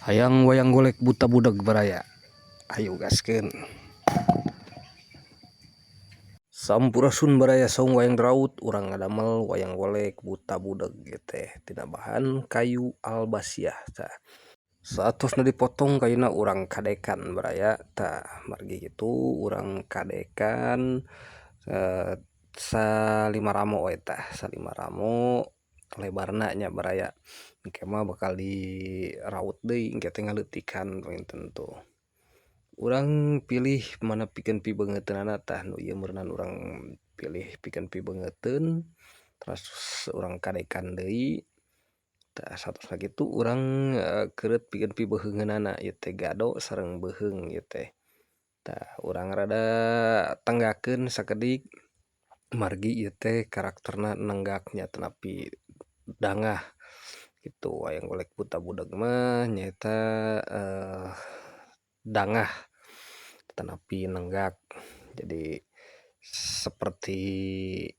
Hayang wayang golek buta budak baraya. Ayo gaskeun. Sampurasun baraya saung wayang daraut urang ngadamel wayang golek buta budak ieu teh tina bahan kayu albasiah tah. Saatosna dipotong kayuna urang kadekan baraya tah margi kitu urang kadekan salimaramo we tah salimaramo lebarna nya baraya. Engke mah bakal diraut deui engke teh ngaleutikan pinten tuh. Urang pilih mana pikeun pibeungeuteunnana tah nu ieu meureunan urang pilih pikeun pibeungeuten terus urang kadekan deui tah satosna kitu urang keureut pikeun pibeheungeunana ieu teh gado sareng beuheung ieu teh. Tah urang rada tanggakeun sakedik margi ieu teh karakterna nenggak nya teu nepi dangah kitu. Wayang golek buta budak mah nyaeta dangah teu nepi nenggak. Jadi seperti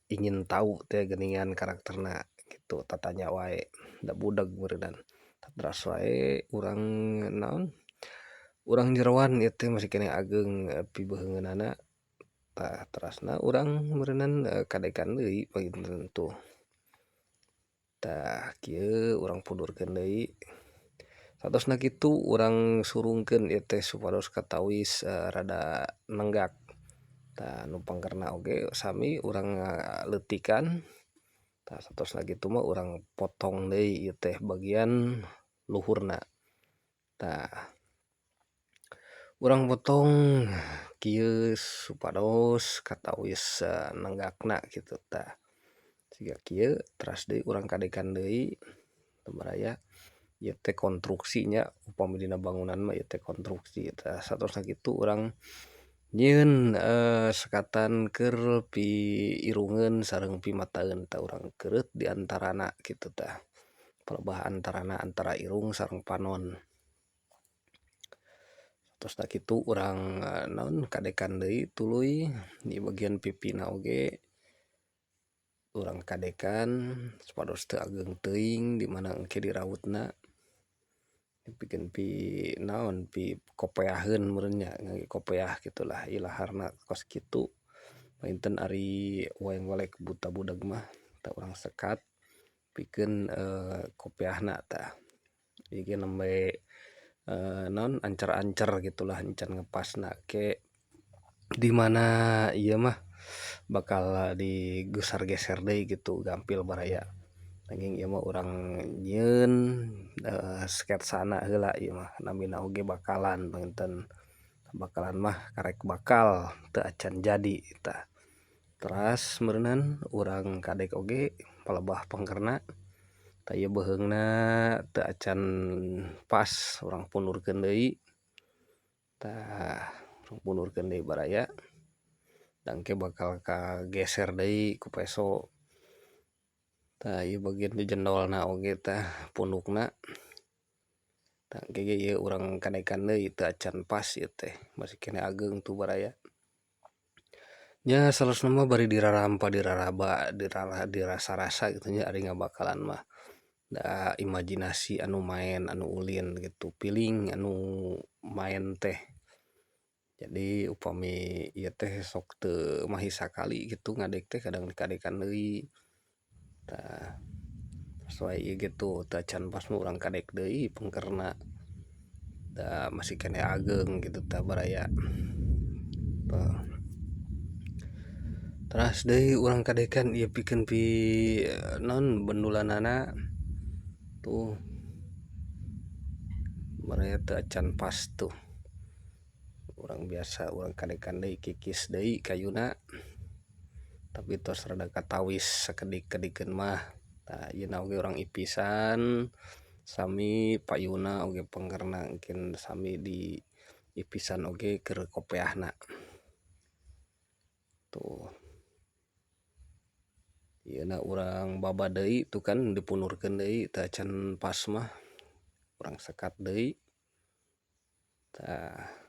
ingin tahu teh geuningan karakterna gitu tatanya wae da budag meureunan. Tatras wae urang naon urang jeroan ieu teh masih kene ageng pibeheungeunana tah terasna urang meureunan kadekan deui pinten tuh. Tah kieu urang pundurkeun deui satosna kitu urang surungkeun ieu teh supados katawis rada nenggak. Tah nu pangkerna oge sami urang leutikan tah satosna kitu mah urang potong deui ieu teh bagian luhurna. Tah urang potong kieu supados katawis nenggakna kitu tah. Siga kieu teras deui urang kadekan deui sabaraha ieu teh konstruksinya upami dina bangunan mah ieu teh konstruksi tah satosna kitu urang nyieun sekatan keur piirungeun sareng pimataeun tah urang keureut di antarana kitu tah. Palebah antarana antara irung sareng panon. Satosna kitu urang naon kadekan deui tuluy di bagian pipina oge urang kadekan supados teu ageng teuing di mana engke dirautna pikeun naon kopeaheun meureun nya kopeah gitulah ilaharna kos kitu. Painten ari wayang golek buta budag mah tah urang sekat pikeun kopeahna tah. Ieu ge nembe naon ancer-ancer gitulah encan ngepasna ke di mana ieu mah bakal digeser-geser deui gitu gampil baraya. Nanging ieu mah urang nyieun sketsana heula ieu mah namina oge bakalan panginten. Bakalan mah karek bakal teu acan jadi tah. Teras meureunan urang kadek oge palebah pangkerna tah ieu beuheungna teu acan pas urang pundurkeun deui. Tah urang pundurkeun deui baraya da engke bakal kageser deui ku peso. Tah ieu bagian di jendolna oge tah pundukna tah engke ge ieu urang kadekan deui teu acan pas ieu teh masih kene ageng tu baraya. Nya salosna mah bari dirarampa diraraba dirasa-rasa gitu nya ari ngabakalan mah da imajinasi anu maen anu ulin gitu feeling anu maen teh. Jadi upami ieu teh sok teu mahi sakali gitu ngadek teh kadang dikadekan deui. Tah sesuai ieu gitu teu acan pas mah urang kadek deui pangkerna da masih kene ageng gitu tah baraya. Teras deui urang kadekan ieu pikeun naon bendulanana tuh baraya teu acan pas tuh. Urang biasa urang kadekan deui kikis deui kayuna tapi tos rada katawis sakedik-kedikeun mah. Tah ayeuna oge urang ipisan sami payuna oge pangkerna engken sami di ipisan oge keur kopeahna. Tuh. Ieuna urang baba deui tuh kan dipundurkeun deui teu acan pas mah urang sekat deui. Tah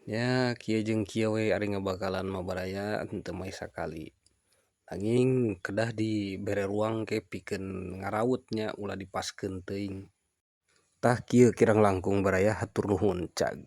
nya kieu jeung kieu we ari ngabakalan mah baraya henteu mahi sakali. Nanging kedah dibere ruang ke pikeun ngaraut nya ulah dipaskeun teuing. Tah kieu kirang langkung baraya hatur nuhun cag.